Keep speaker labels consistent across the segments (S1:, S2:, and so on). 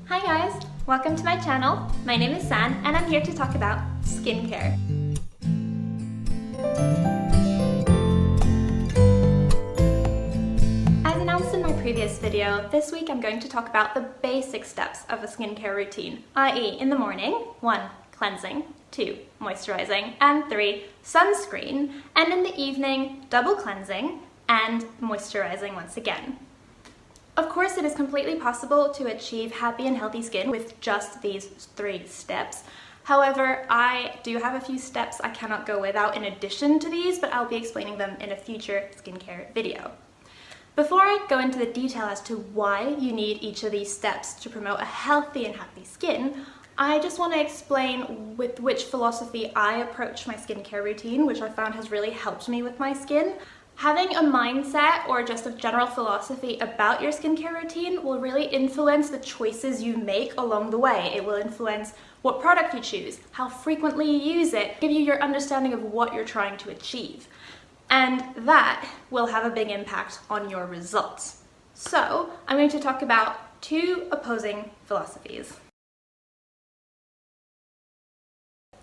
S1: Hi guys, welcome to my channel. My name is San and I'm here to talk about skincare. As announced in my previous video, this week I'm going to talk about the basic steps of a skincare routine, i.e. in the morning, 1. Cleansing, 2. Moisturizing, and 3. Sunscreen, and in the evening, double cleansing and moisturizing once again. Of course, it is completely possible to achieve happy and healthy skin with just these 3 steps. However, I do have a few steps I cannot go without in addition to these, but I'll be explaining them in a future skincare video. Before I go into the detail as to why you need each of these steps to promote a healthy and happy skin, I just want to explain with which philosophy I approach my skincare routine, which I found has really helped me with my skin. Having a mindset or just a general philosophy about your skincare routine will really influence the choices you make along the way. It will influence what product you choose, how frequently you use it, give you your understanding of what you're trying to achieve. And that will have a big impact on your results. So I'm going to talk about 2 opposing philosophies.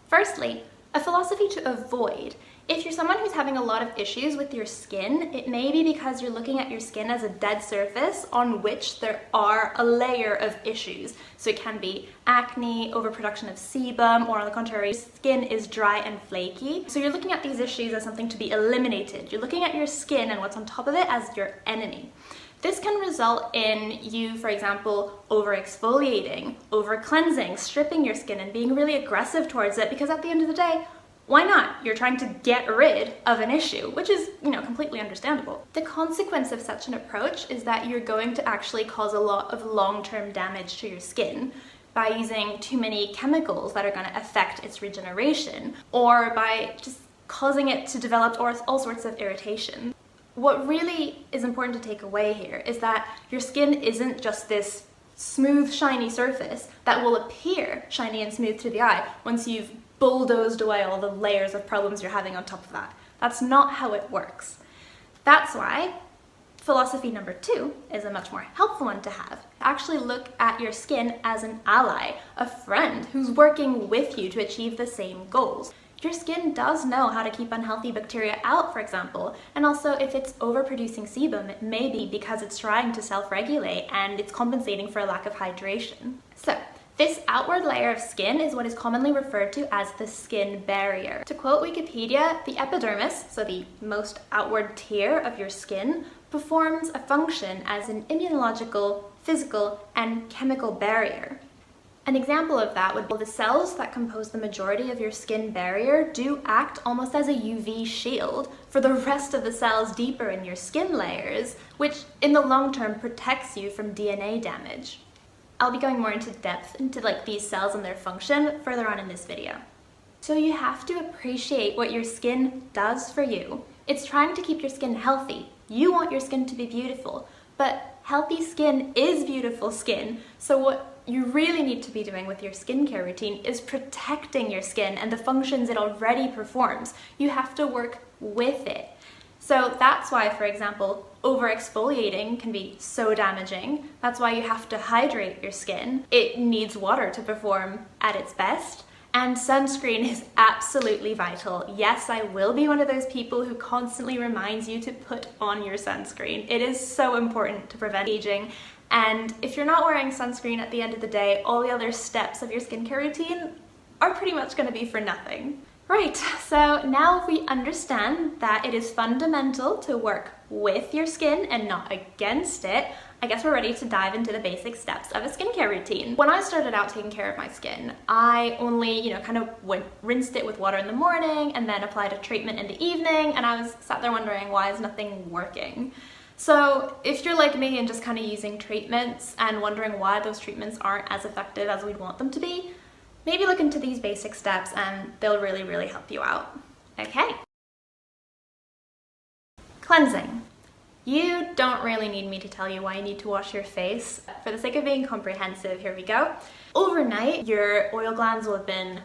S1: Firstly, a philosophy to avoid. If you're someone who's having a lot of issues with your skin, it may be because you're looking at your skin as a dead surface on which there are a layer of issues. So it can be acne, overproduction of sebum, or on the contrary, skin is dry and flaky. So you're looking at these issues as something to be eliminated. You're looking at your skin and what's on top of it as your enemy. This can result in you, for example, over-exfoliating, over-cleansing, stripping your skin and being really aggressive towards it because at the end of the day, why not? You're trying to get rid of an issue, which is, completely understandable. The consequence of such an approach is that you're going to actually cause a lot of long-term damage to your skin by using too many chemicals that are going to affect its regeneration, or by just causing it to develop all sorts of irritation. What really is important to take away here is that your skin isn't just this smooth, shiny surface that will appear shiny and smooth to the eye once you've bulldozed away all the layers of problems you're having on top of that. That's not how it works. That's why philosophy number 2 is a much more helpful one to have. Actually look at your skin as an ally, a friend who's working with you to achieve the same goals. Your skin does know how to keep unhealthy bacteria out, for example, and also if it's overproducing sebum, it may be because it's trying to self-regulate and it's compensating for a lack of hydration. So, this outward layer of skin is what is commonly referred to as the skin barrier. To quote Wikipedia, the epidermis, so the most outward tier of your skin, performs a function as an immunological, physical, and chemical barrier. An example of that would be the cells that compose the majority of your skin barrier do act almost as a UV shield for the rest of the cells deeper in your skin layers, which in the long term protects you from DNA damage. I'll be going more into depth into these cells and their function further on in this video. So you have to appreciate what your skin does for you. It's trying to keep your skin healthy. You want your skin to be beautiful, but healthy skin is beautiful skin. So what you really need to be doing with your skincare routine is protecting your skin and the functions it already performs. You have to work with it. So that's why, for example, over-exfoliating can be so damaging. That's why you have to hydrate your skin. It needs water to perform at its best. And sunscreen is absolutely vital. Yes, I will be one of those people who constantly reminds you to put on your sunscreen. It is so important to prevent aging. And if you're not wearing sunscreen at the end of the day, all the other steps of your skincare routine are pretty much going to be for nothing. Right, so now if we understand that it is fundamental to work with your skin and not against it, I guess we're ready to dive into the basic steps of a skincare routine. When I started out taking care of my skin, I only, rinsed it with water in the morning and then applied a treatment in the evening, and I was sat there wondering, why is nothing working? So if you're like me and just kind of using treatments and wondering why those treatments aren't as effective as we'd want them to be, maybe look into these basic steps and they'll really, really help you out. Okay. Cleansing. You don't really need me to tell you why you need to wash your face. For the sake of being comprehensive, here we go. Overnight, your oil glands will have been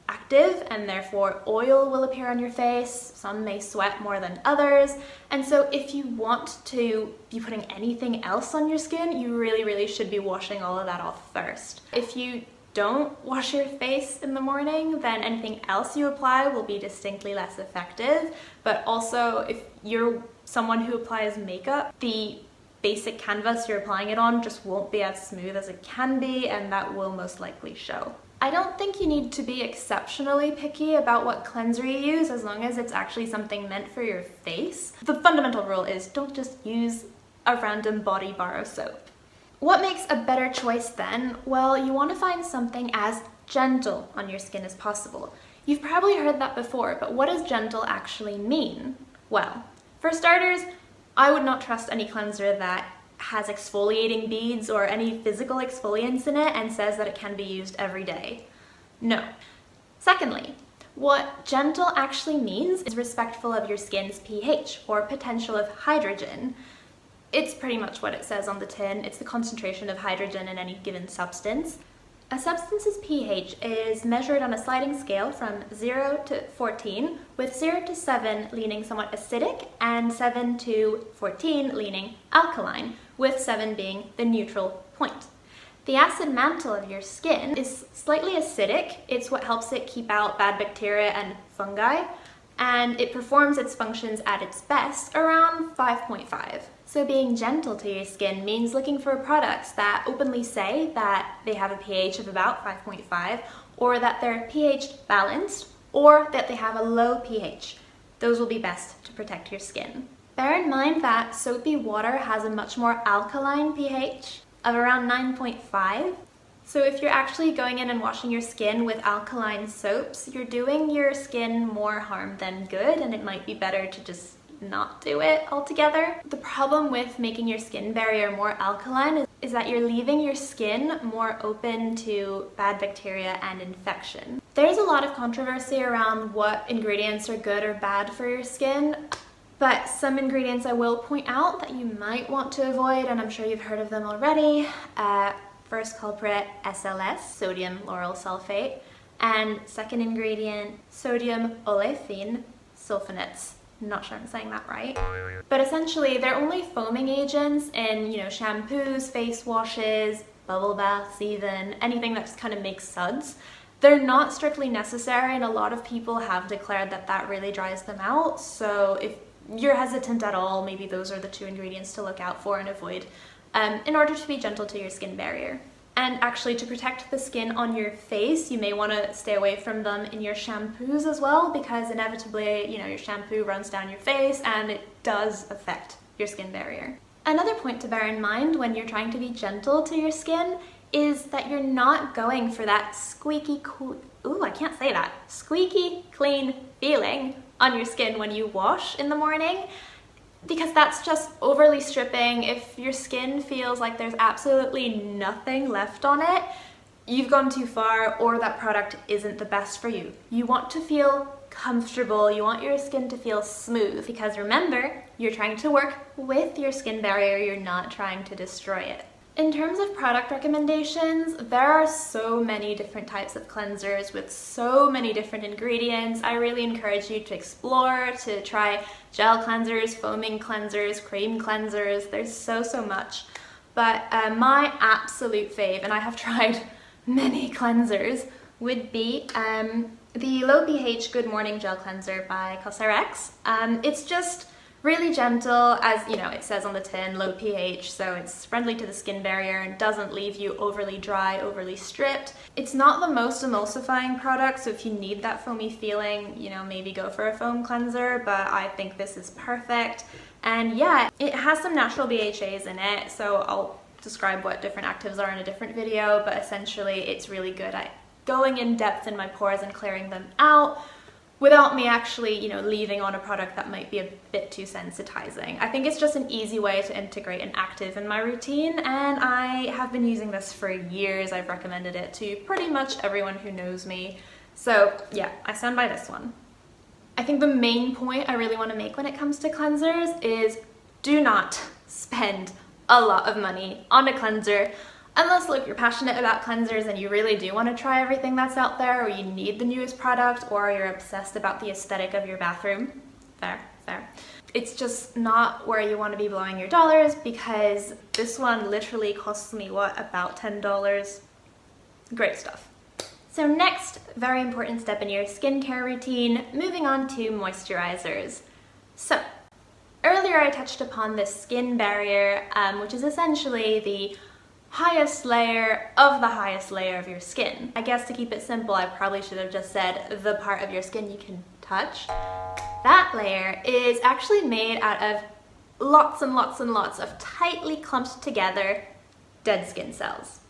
S1: active, and therefore oil will appear on your face. Some may sweat more than others. And so if you want to be putting anything else on your skin, you really should be washing all of that off first. If you don't wash your face in the morning, then anything else you apply will be distinctly less effective. But also, if you're someone who applies makeup, the basic canvas you're applying it on just won't be as smooth as it can be, and that will most likely show. I don't think you need to be exceptionally picky about what cleanser you use, as long as it's actually something meant for your face. The fundamental rule is don't just use a random body bar of soap. What makes a better choice then? Well, you want to find something as gentle on your skin as possible. You've probably heard that before, but what does gentle actually mean? Well, for starters, I would not trust any cleanser that has exfoliating beads or any physical exfoliants in it and says that it can be used every day. No. Secondly, what gentle actually means is respectful of your skin's pH, or potential of hydrogen. It's pretty much what it says on the tin. It's the concentration of hydrogen in any given substance. A substance's pH is measured on a sliding scale from 0 to 14, with 0 to 7 leaning somewhat acidic and 7 to 14 leaning alkaline, with 7 being the neutral point. The acid mantle of your skin is slightly acidic. It's what helps it keep out bad bacteria and fungi, and it performs its functions at its best around 5.5. So being gentle to your skin means looking for products that openly say that they have a pH of about 5.5, or that they're pH balanced, or that they have a low pH. Those will be best to protect your skin. Bear in mind that soapy water has a much more alkaline pH of around 9.5. So if you're actually going in and washing your skin with alkaline soaps, you're doing your skin more harm than good, and it might be better to just not do it altogether. The problem with making your skin barrier more alkaline is that you're leaving your skin more open to bad bacteria and infection. There's a lot of controversy around what ingredients are good or bad for your skin, but some ingredients I will point out that you might want to avoid, and I'm sure you've heard of them already. First culprit, SLS, sodium lauryl sulfate, and second ingredient, sodium olefin sulfonates. I'm not sure I'm saying that right. But essentially, they're only foaming agents in, shampoos, face washes, bubble baths even, anything that just kind of makes suds. They're not strictly necessary, and a lot of people have declared that that really dries them out. So if you're hesitant at all, maybe those are the two ingredients to look out for and avoid in order to be gentle to your skin barrier. And actually, to protect the skin on your face, you may want to stay away from them in your shampoos as well, because inevitably, your shampoo runs down your face and it does affect your skin barrier. Another point to bear in mind when you're trying to be gentle to your skin is that you're not going for that squeaky clean feeling on your skin when you wash in the morning, because that's just overly stripping. If your skin feels like there's absolutely nothing left on it, you've gone too far, or that product isn't the best for you. You want to feel comfortable, you want your skin to feel smooth, because remember, you're trying to work with your skin barrier, you're not trying to destroy it. In terms of product recommendations, there are so many different types of cleansers with so many different ingredients. I really encourage you to explore, to try gel cleansers, foaming cleansers, cream cleansers. There's so much. But my absolute fave, and I have tried many cleansers, would be the Low pH Good Morning Gel Cleanser by Cosrx. It's just really gentle, as it says on the tin, low pH, so it's friendly to the skin barrier and doesn't leave you overly dry, overly stripped. It's not the most emulsifying product, so if you need that foamy feeling, maybe go for a foam cleanser, but I think this is perfect. And yeah, it has some natural BHAs in it, so I'll describe what different actives are in a different video, but essentially it's really good at going in depth in my pores and clearing them out, without me actually, leaving on a product that might be a bit too sensitizing. I think it's just an easy way to integrate an active in my routine, and I have been using this for years. I've recommended it to pretty much everyone who knows me. So yeah, I stand by this one. I think the main point I really want to make when it comes to cleansers is do not spend a lot of money on a cleanser Unless, look, you're passionate about cleansers and you really do want to try everything that's out there, or you need the newest product, or you're obsessed about the aesthetic of your bathroom. Fair, fair. It's just not where you want to be blowing your dollars, because this one literally costs me, what, about $10? Great stuff. So next, very important step in your skincare routine, moving on to moisturizers. So, earlier I touched upon the skin barrier, which is essentially the highest layer of the highest layer of your skin. I guess to keep it simple, I probably should have just said the part of your skin you can touch. That layer is actually made out of lots and lots and lots of tightly clumped together dead skin cells.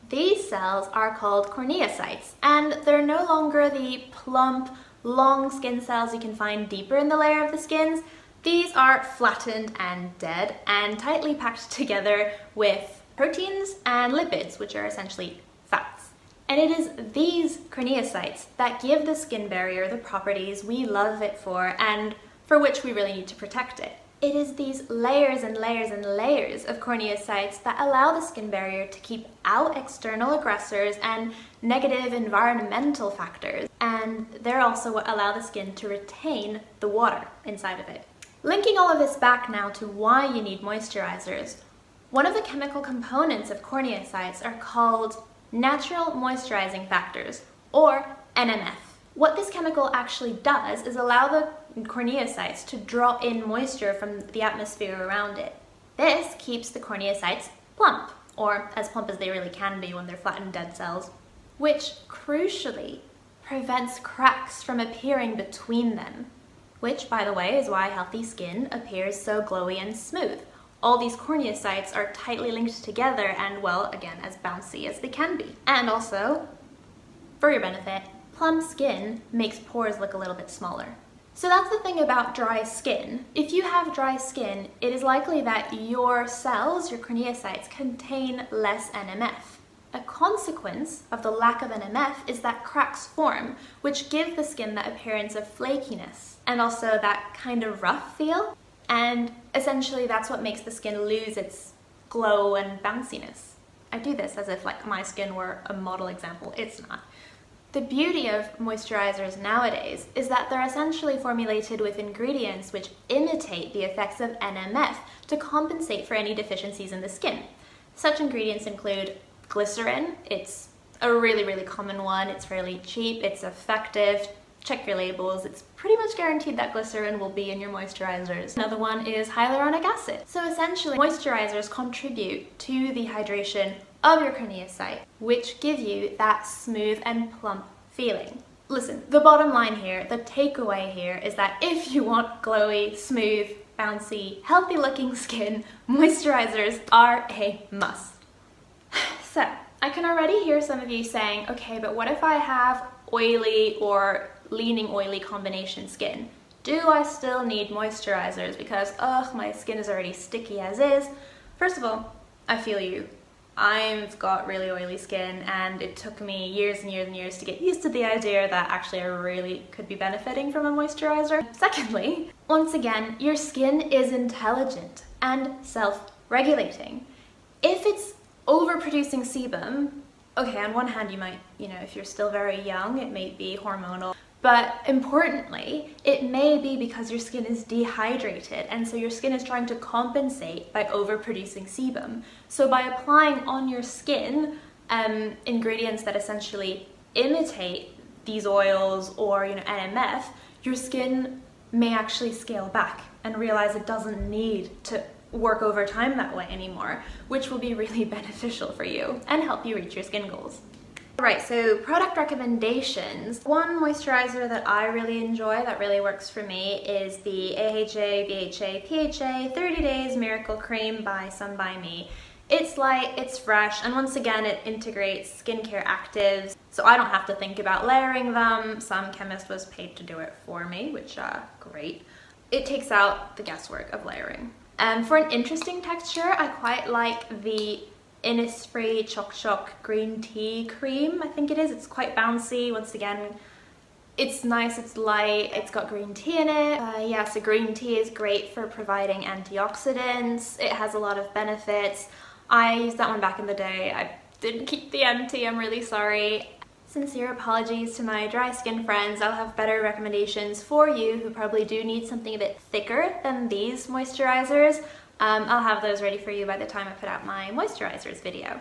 S1: These cells are called corneocytes, and they're no longer the plump, long skin cells you can find deeper in the layer of the skins. These are flattened and dead and tightly packed together with proteins and lipids, which are essentially fats. And it is these corneocytes that give the skin barrier the properties we love it for and for which we really need to protect it. It is these layers and layers and layers of corneocytes that allow the skin barrier to keep out external aggressors and negative environmental factors, and they're also what allow the skin to retain the water inside of it. Linking all of this back now to why you need moisturizers, one of the chemical components of corneocytes are called natural moisturizing factors, or NMF. What this chemical actually does is allow the corneocytes to draw in moisture from the atmosphere around it. This keeps the corneocytes plump, or as plump as they really can be when they're flattened dead cells, which crucially prevents cracks from appearing between them, which, by the way, is why healthy skin appears so glowy and smooth. All these corneocytes are tightly linked together and, well, again, as bouncy as they can be. And also, for your benefit, plump skin makes pores look a little bit smaller. So that's the thing about dry skin. If you have dry skin, it is likely that your cells, your corneocytes, contain less NMF. A consequence of the lack of NMF is that cracks form, which give the skin that appearance of flakiness and also that kind of rough feel. And essentially that's what makes the skin lose its glow and bounciness. I do this as if like my skin were a model example. It's not. The beauty of moisturizers nowadays is that they're essentially formulated with ingredients which imitate the effects of NMF to compensate for any deficiencies in the skin. Such ingredients include glycerin. It's a really common one. It's fairly cheap. It's effective. Check your labels. It's pretty much guaranteed that glycerin will be in your moisturizers. Another one is hyaluronic acid. So essentially, moisturizers contribute to the hydration of your corneocyte, which give you that smooth and plump feeling. Listen, the bottom line here, the takeaway here is that if you want glowy, smooth, bouncy, healthy looking skin, moisturizers are a must. So, I can already hear some of you saying, okay, but what if I have oily or leaning oily combination skin? Do I still need moisturizers? Because, ugh, my skin is already sticky as is. First of all, I feel you. I've got really oily skin and it took me years and years and years to get used to the idea that actually I really could be benefiting from a moisturizer. Secondly, once again, your skin is intelligent and self-regulating. If it's overproducing sebum, okay, on one hand you might, if you're still very young, it may be hormonal. But importantly, it may be because your skin is dehydrated, and so your skin is trying to compensate by overproducing sebum. So by applying on your skin ingredients that essentially imitate these oils or NMF, your skin may actually scale back and realize it doesn't need to work over time that way anymore, which will be really beneficial for you and help you reach your skin goals. Alright, so product recommendations. One moisturizer that I really enjoy, that really works for me, is the AHA, BHA, PHA 30 Days Miracle Cream by Sun By Me. It's light, it's fresh, and once again it integrates skincare actives, so I don't have to think about layering them. Some chemist was paid to do it for me, which, great. It takes out the guesswork of layering. For an interesting texture, I quite like the Innisfree Choc Choc Green Tea Cream, I think it is. It's quite bouncy. Once again, it's nice, it's light, it's got green tea in it. Yeah, so green tea is great for providing antioxidants. It has a lot of benefits. I used that one back in the day. I didn't keep the empty, I'm really sorry. Sincere apologies to my dry skin friends. I'll have better recommendations for you who probably do need something a bit thicker than these moisturizers. I'll have those ready for you by the time I put out my moisturizers video.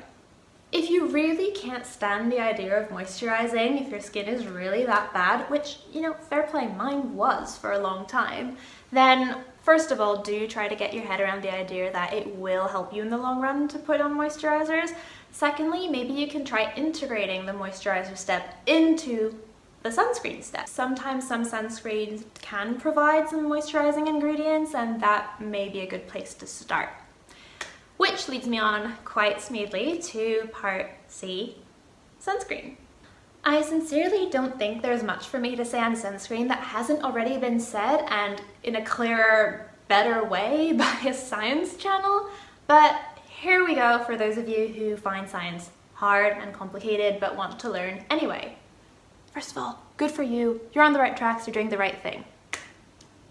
S1: If you really can't stand the idea of moisturizing, if your skin is really that bad, which, you know, fair play, mine was for a long time, then first of all, do try to get your head around the idea that it will help you in the long run to put on moisturizers. Secondly, maybe you can try integrating the moisturizer step into the sunscreen step. Sometimes some sunscreens can provide some moisturizing ingredients, and that may be a good place to start. Which leads me on quite smoothly to part C, sunscreen. I sincerely don't think there's much for me to say on sunscreen that hasn't already been said and in a clearer, better way by a science channel, but here we go for those of you who find science hard and complicated but want to learn anyway. First of all, good for you. You're on the right tracks, you're doing the right thing.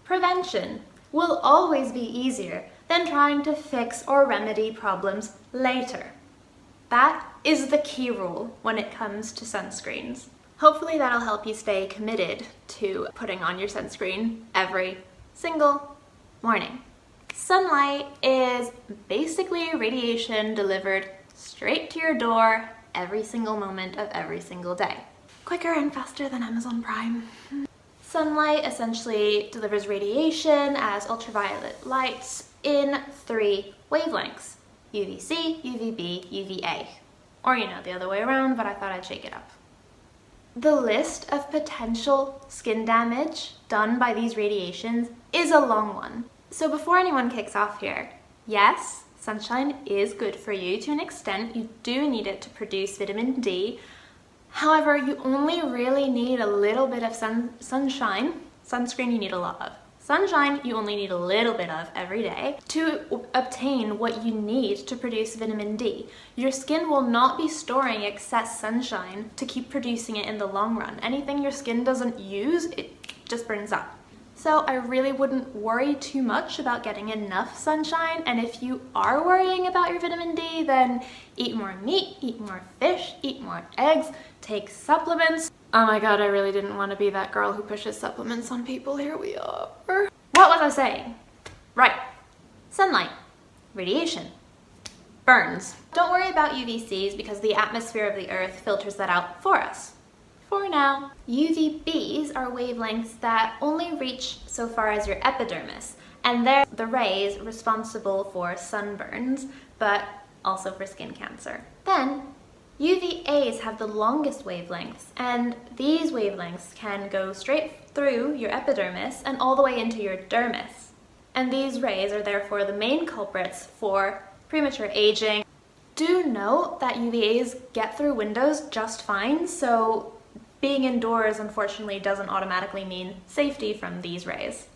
S1: Prevention will always be easier than trying to fix or remedy problems later. That is the key rule when it comes to sunscreens. Hopefully that'll help you stay committed to putting on your sunscreen every single morning. Sunlight is basically radiation delivered straight to your door every single moment of every single day. Quicker and faster than Amazon Prime. Sunlight essentially delivers radiation as ultraviolet lights in 3 wavelengths: UVC, UVB, UVA. Or, you know, the other way around, but I thought I'd shake it up. The list of potential skin damage done by these radiations is a long one. So before anyone kicks off here, yes, sunshine is good for you to an extent. You do need it to produce vitamin D. However, you only really need a little bit of sunshine. Sunscreen you need a lot of. Sunshine you only need a little bit of every day to obtain what you need to produce vitamin D. Your skin will not be storing excess sunshine to keep producing it in the long run. Anything your skin doesn't use, it just burns up. So I really wouldn't worry too much about getting enough sunshine, and if you are worrying about your vitamin D, then eat more meat, eat more fish, eat more eggs, take supplements. Oh my god, I really didn't want to be that girl who pushes supplements on people. Here we are. What was I saying? Right. Sunlight. Radiation. Burns. Don't worry about UVCs because the atmosphere of the Earth filters that out for us. For now. UVBs are wavelengths that only reach so far as your epidermis, and they're the rays responsible for sunburns, but also for skin cancer. Then, UVAs have the longest wavelengths, and these wavelengths can go straight through your epidermis and all the way into your dermis. And these rays are therefore the main culprits for premature aging. Do note that UVAs get through windows just fine, so being indoors unfortunately doesn't automatically mean safety from these rays.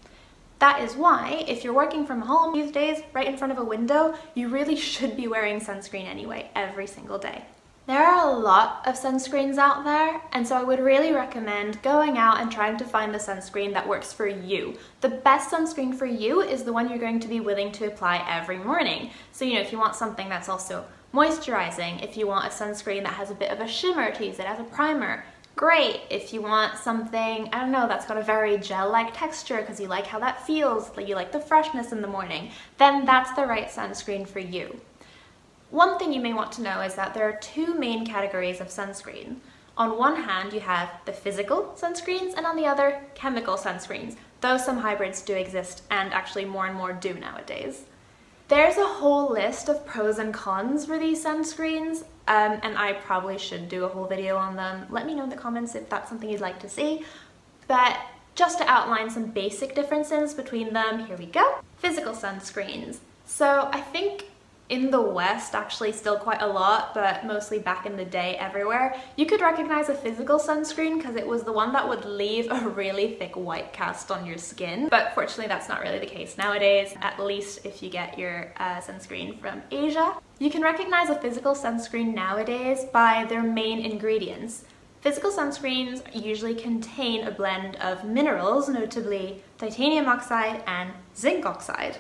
S1: That is why, if you're working from home these days, right in front of a window, you really should be wearing sunscreen anyway, every single day. There are a lot of sunscreens out there, and so I would really recommend going out and trying to find the sunscreen that works for you. The best sunscreen for you is the one you're going to be willing to apply every morning. So, you know, if you want something that's also moisturizing, if you want a sunscreen that has a bit of a shimmer to use it as a primer, great. If you want something, I don't know, that's got a very gel-like texture because you like how that feels, you like the freshness in the morning, then that's the right sunscreen for you. One thing you may want to know is that there are 2 main categories of sunscreen. On one hand, you have the physical sunscreens, and on the other, chemical sunscreens, though some hybrids do exist, and actually more and more do nowadays. There's a whole list of pros and cons for these sunscreens, and I probably should do a whole video on them. Let me know in the comments if that's something you'd like to see. But just to outline some basic differences between them, here we go. Physical sunscreens. So I think in the West, actually still quite a lot, but mostly back in the day everywhere, you could recognize a physical sunscreen because it was the one that would leave a really thick white cast on your skin. But fortunately, that's not really the case nowadays, at least if you get your sunscreen from Asia. You can recognize a physical sunscreen nowadays by their main ingredients. Physical sunscreens usually contain a blend of minerals, notably titanium oxide and zinc oxide.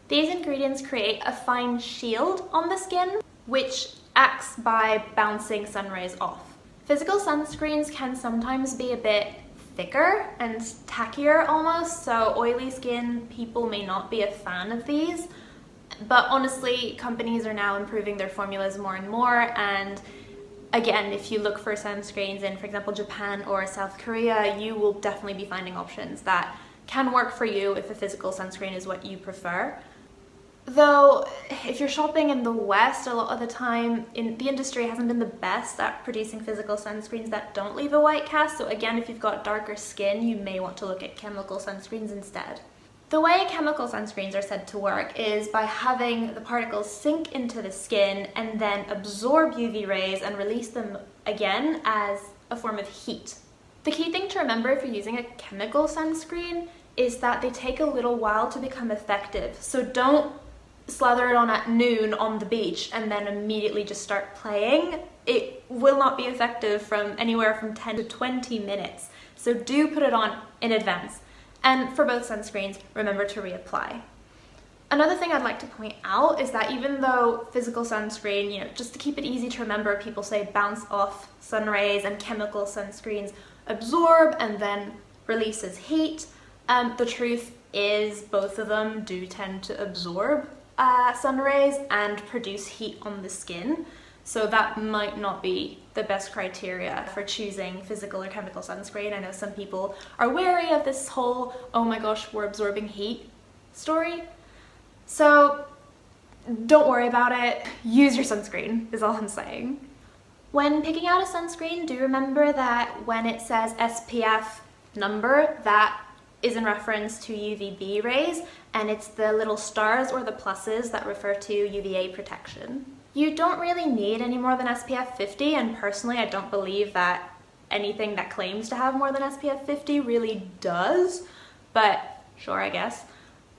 S1: These ingredients create a fine shield on the skin, which acts by bouncing sun rays off. Physical sunscreens can sometimes be a bit thicker and tackier almost, so oily skin people may not be a fan of these. But honestly, companies are now improving their formulas more and more, and again, if you look for sunscreens in, for example, Japan or South Korea, you will definitely be finding options that can work for you if a physical sunscreen is what you prefer. Though, if you're shopping in the West, a lot of the time, the industry hasn't been the best at producing physical sunscreens that don't leave a white cast, so again, if you've got darker skin, you may want to look at chemical sunscreens instead. The way chemical sunscreens are said to work is by having the particles sink into the skin and then absorb UV rays and release them again as a form of heat. The key thing to remember if you're using a chemical sunscreen is that they take a little while to become effective, so don't slather it on at noon on the beach and then immediately just start playing. It will not be effective from anywhere from 10 to 20 minutes, so do put it on in advance. And for both sunscreens, remember to reapply. Another thing I'd like to point out is that even though physical sunscreen, just to keep it easy to remember, people say bounce off sun rays, and chemical sunscreens absorb and then releases heat, the truth is both of them do tend to absorb sun rays and produce heat on the skin. So that might not be the best criteria for choosing physical or chemical sunscreen. I know some people are wary of this whole, oh my gosh, we're absorbing heat story. So don't worry about it. Use your sunscreen is all I'm saying. When picking out a sunscreen, do remember that when it says SPF number, that is in reference to UVB rays, and it's the little stars or the pluses that refer to UVA protection. You don't really need any more than SPF 50, and personally I don't believe that anything that claims to have more than SPF 50 really does, but sure, I guess.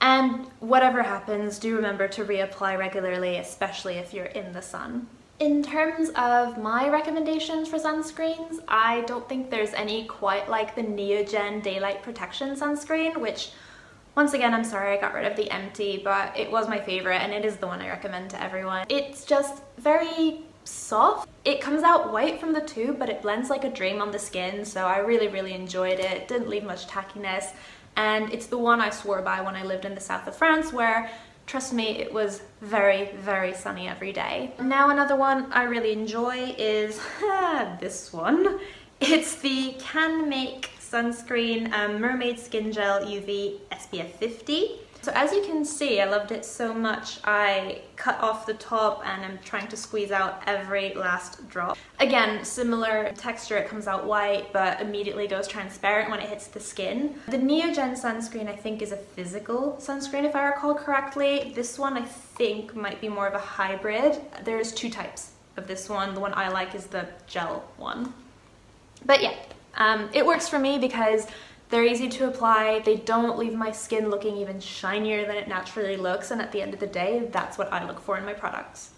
S1: And whatever happens, do remember to reapply regularly, especially if you're in the sun. In terms of my recommendations for sunscreens, I don't think there's any quite like the Neogen Daylight Protection Sunscreen, which, once again, I'm sorry I got rid of the empty, but it was my favorite and it is the one I recommend to everyone. It's just very soft. It comes out white from the tube, but it blends like a dream on the skin, so I really enjoyed it. It didn't leave much tackiness, and it's the one I swore by when I lived in the south of France, where, trust me, it was very sunny every day. Now another one I really enjoy is this one. It's the Can Make Sunscreen Mermaid Skin Gel UV SPF 50. So as you can see, I loved it so much I cut off the top and I'm trying to squeeze out every last drop. Again, similar texture, it comes out white but immediately goes transparent when it hits the skin. The Neogen sunscreen I think is a physical sunscreen if I recall correctly. This one I think might be more of a hybrid. There's two types of this one. The one I like is the gel one. But yeah, it works for me because they're easy to apply, they don't leave my skin looking even shinier than it naturally looks, and at the end of the day, that's what I look for in my products.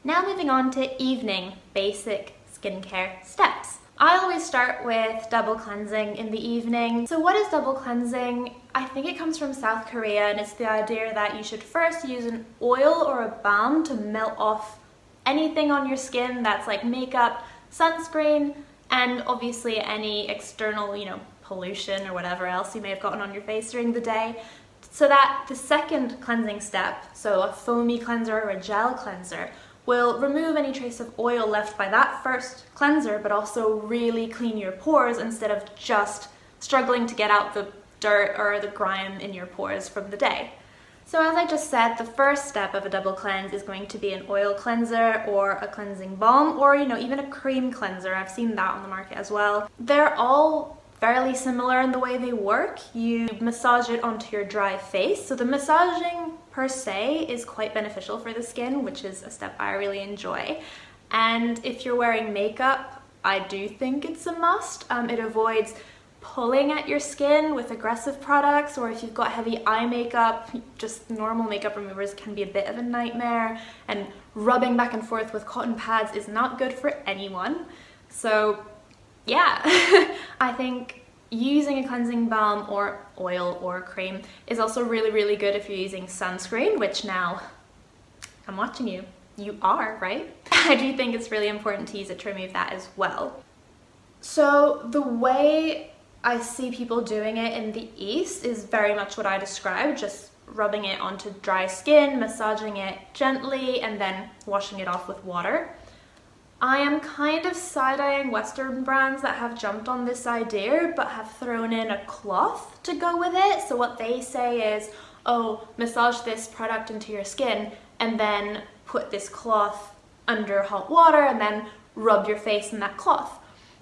S1: Now moving on to evening basic skincare steps. I always start with double cleansing in the evening. So what is double cleansing? I think it comes from South Korea, and it's the idea that you should first use an oil or a balm to melt off anything on your skin that's like makeup, sunscreen, and obviously any external, pollution or whatever else you may have gotten on your face during the day, so that the second cleansing step, so a foamy cleanser or a gel cleanser, will remove any trace of oil left by that first cleanser, but also really clean your pores instead of just struggling to get out the dirt or the grime in your pores from the day. So as I just said, the first step of a double cleanse is going to be an oil cleanser or a cleansing balm, or even a cream cleanser. I've seen that on the market as well. They're all fairly similar in the way they work. You massage it onto your dry face. So the massaging per se is quite beneficial for the skin, which is a step I really enjoy. And if you're wearing makeup, I do think it's a must. It avoids pulling at your skin with aggressive products, or if you've got heavy eye makeup, just normal makeup removers can be a bit of a nightmare, and rubbing back and forth with cotton pads is not good for anyone. So yeah, I think using a cleansing balm or oil or cream is also really good if you're using sunscreen, which now I'm watching you. you are, right? I do think it's really important to use it to remove that as well. So the way I see people doing it in the East is very much what I described, just rubbing it onto dry skin, massaging it gently, and then washing it off with water. I am kind of side-eyeing Western brands that have jumped on this idea but have thrown in a cloth to go with it. So what they say is, oh, massage this product into your skin and then put this cloth under hot water and then rub your face in that cloth.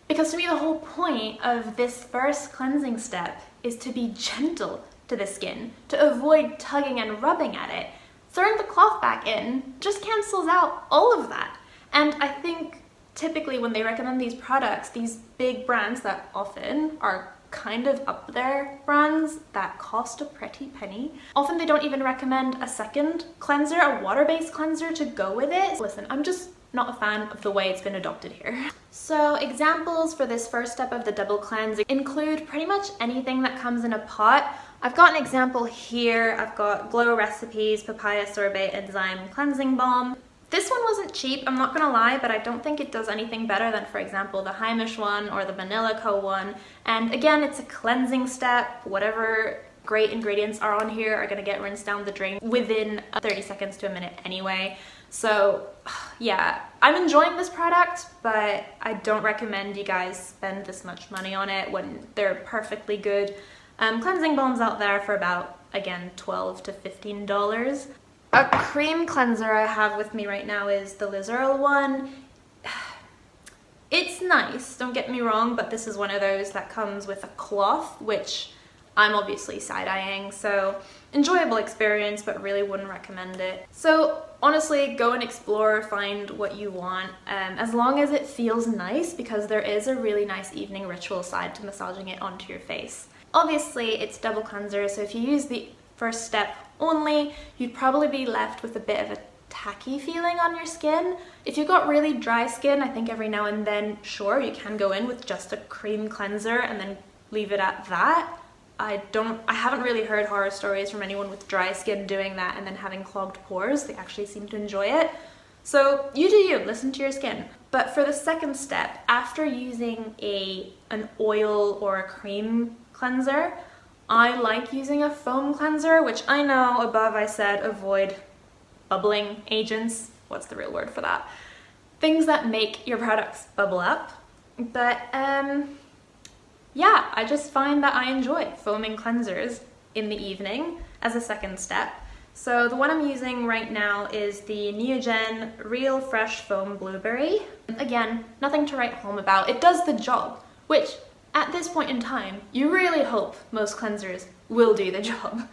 S1: Because to me, the whole point of this first cleansing step is to be gentle to the skin, to avoid tugging and rubbing at it. Throwing the cloth back in just cancels out all of that. And I think typically when they recommend these products, these big brands that often are kind of up there brands that cost a pretty penny, often they don't even recommend a second cleanser, a water-based cleanser to go with it. Listen, I'm just not a fan of the way it's been adopted here. So examples for this first step of the double cleanse include pretty much anything that comes in a pot. I've got an example here. I've got Glow Recipes Papaya Sorbet Enzyme Cleansing Balm. This one wasn't cheap, I'm not gonna lie, but I don't think it does anything better than, for example, the Heimish one or the Vanilla Co one. And again, it's a cleansing step. Whatever great ingredients are on here are gonna get rinsed down the drain within 30 seconds to a minute anyway. So yeah, I'm enjoying this product, but I don't recommend you guys spend this much money on it when they're perfectly good cleansing balms out there for about, again, $12 to $15. A cream cleanser I have with me right now is the Lizerl one. It's nice, don't get me wrong, but this is one of those that comes with a cloth, which I'm obviously side-eyeing, so enjoyable experience, but really wouldn't recommend it. So honestly, go and explore, find what you want, as long as it feels nice, because there is a really nice evening ritual side to massaging it onto your face. Obviously, it's double cleanser, so if you use the first step only, you'd probably be left with a bit of a tacky feeling on your skin. If you've got really dry skin, I think every now and then, sure, you can go in with just a cream cleanser and then leave it at that. I haven't really heard horror stories from anyone with dry skin doing that and then having clogged pores. They actually seem to enjoy it. So you do you, listen to your skin. But for the second step, after using an oil or a cream cleanser, I like using a foam cleanser, which I know above I said avoid bubbling agents. What's the real word for that? Things that make your products bubble up. But yeah, I just find that I enjoy foaming cleansers in the evening as a second step. So the one I'm using right now is the Neogen Real Fresh Foam Blueberry. Again, nothing to write home about. It does the job, which at this point in time, you really hope most cleansers will do the job.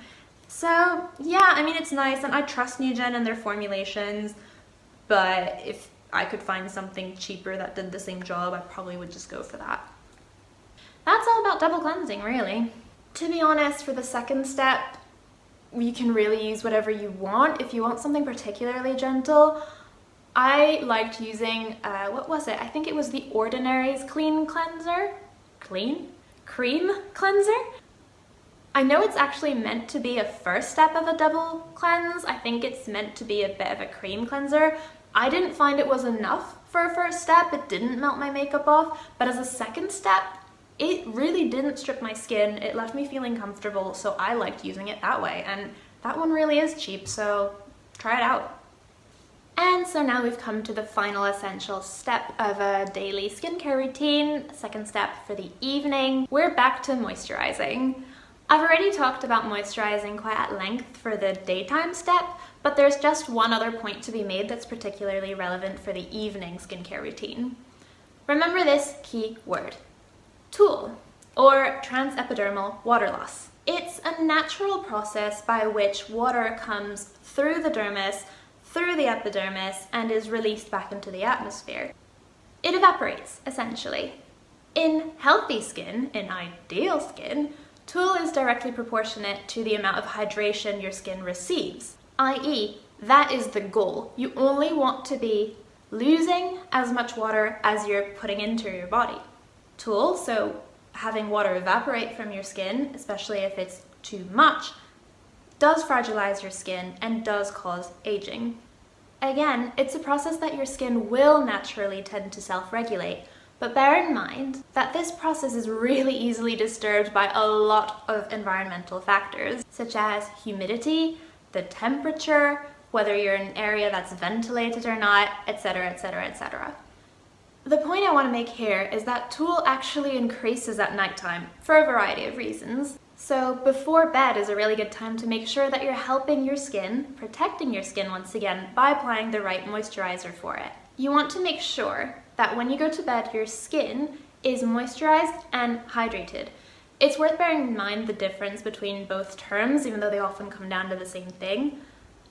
S1: So yeah, I mean, it's nice, and I trust Neogen and their formulations, but if I could find something cheaper that did the same job, I probably would just go for that. That's all about double cleansing, really. To be honest, for the second step, you can really use whatever you want. If you want something particularly gentle, I liked using, what was it? I think it was the Ordinary's Cream Cleanser. I know it's actually meant to be a first step of a double cleanse. I think it's meant to be a bit of a cream cleanser. I didn't find it was enough for a first step. It didn't melt my makeup off, but as a second step, it really didn't strip my skin. It left me feeling comfortable, so I liked using it that way. And that one really is cheap, so try it out. And so now we've come to the final essential step of a daily skincare routine, second step for the evening. We're back to moisturizing. I've already talked about moisturizing quite at length for the daytime step, but there's just one other point to be made that's particularly relevant for the evening skincare routine. Remember this key word: TOOL, or transepidermal water loss. It's a natural process by which water comes through the dermis, through the epidermis, and is released back into the atmosphere. It evaporates, essentially. In healthy skin, in ideal skin, TOOL is directly proportionate to the amount of hydration your skin receives, i.e., that is the goal. You only want to be losing as much water as you're putting into your body. TOOL, so having water evaporate from your skin, especially if it's too much, does fragilize your skin and does cause aging. Again, it's a process that your skin will naturally tend to self-regulate, but bear in mind that this process is really easily disturbed by a lot of environmental factors, such as humidity, the temperature, whether you're in an area that's ventilated or not, etc., etc., etc. The point I want to make here is that Tool actually increases at nighttime for a variety of reasons. So before bed is a really good time to make sure that you're helping your skin, protecting your skin once again, by applying the right moisturizer for it. You want to make sure that when you go to bed, your skin is moisturized and hydrated. It's worth bearing in mind the difference between both terms, even though they often come down to the same thing.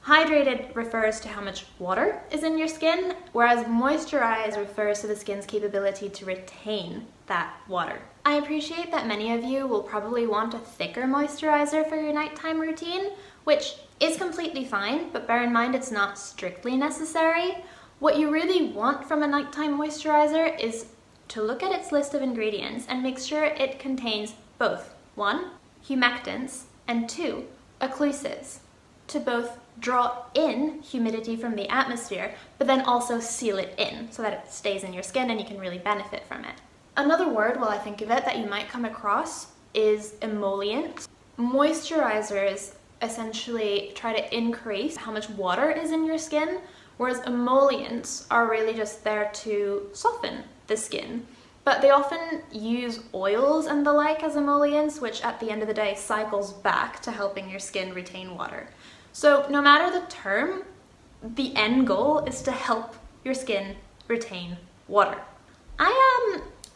S1: Hydrated refers to how much water is in your skin, whereas moisturized refers to the skin's capability to retain that water. I appreciate that many of you will probably want a thicker moisturizer for your nighttime routine, which is completely fine, but bear in mind it's not strictly necessary. What you really want from a nighttime moisturizer is to look at its list of ingredients and make sure it contains both 1, humectants, and 2, occlusives, to both draw in humidity from the atmosphere, but then also seal it in so that it stays in your skin and you can really benefit from it. Another word, while I think of it, that you might come across is emollient. Moisturizers essentially try to increase how much water is in your skin, whereas emollients are really just there to soften the skin. But they often use oils and the like as emollients, which at the end of the day cycles back to helping your skin retain water. So no matter the term, the end goal is to help your skin retain water.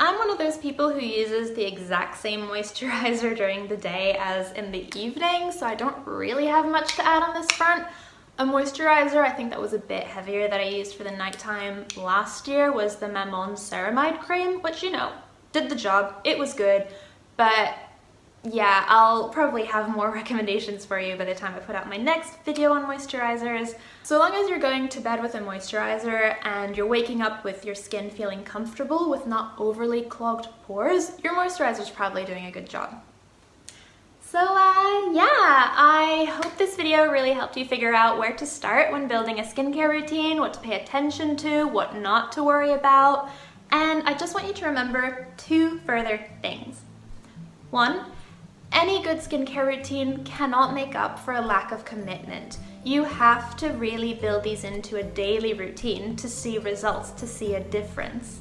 S1: I'm one of those people who uses the exact same moisturizer during the day as in the evening, so I don't really have much to add on this front. A moisturizer I think that was a bit heavier that I used for the nighttime last year was the Mammon Ceramide Cream, which, you know, did the job. It was good, but yeah, I'll probably have more recommendations for you by the time I put out my next video on moisturizers. So long as you're going to bed with a moisturizer and you're waking up with your skin feeling comfortable with not overly clogged pores, your moisturizer's probably doing a good job. So yeah, I hope this video really helped you figure out where to start when building a skincare routine, what to pay attention to, what not to worry about, and I just want you to remember 2 further things. 1, any good skincare routine cannot make up for a lack of commitment. You have to really build these into a daily routine to see results, to see a difference.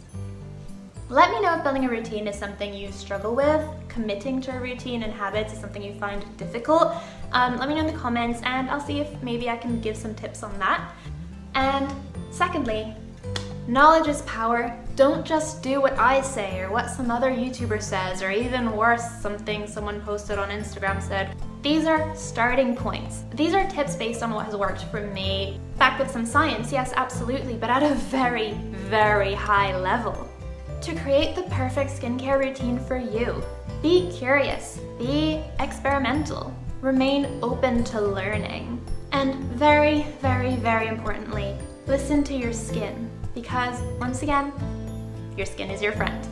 S1: Let me know if building a routine is something you struggle with, committing to a routine and habits is something you find difficult. Let me know in the comments and I'll see if maybe I can give some tips on that. And secondly, knowledge is power. Don't just do what I say or what some other YouTuber says, or even worse, something someone posted on Instagram said. These are starting points. These are tips based on what has worked for me. Backed with some science, yes, absolutely, but at a very, very high level. To create the perfect skincare routine for you, be curious, be experimental, remain open to learning, and very, very, very importantly, listen to your skin, because once again, your skin is your friend.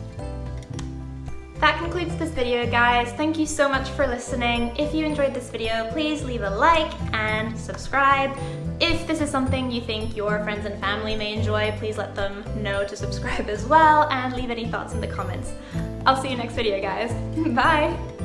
S1: That concludes this video, guys. Thank you so much for listening. If you enjoyed this video, please leave a like and subscribe. If this is something you think your friends and family may enjoy, please let them know to subscribe as well and leave any thoughts in the comments. I'll see you next video, guys. Bye!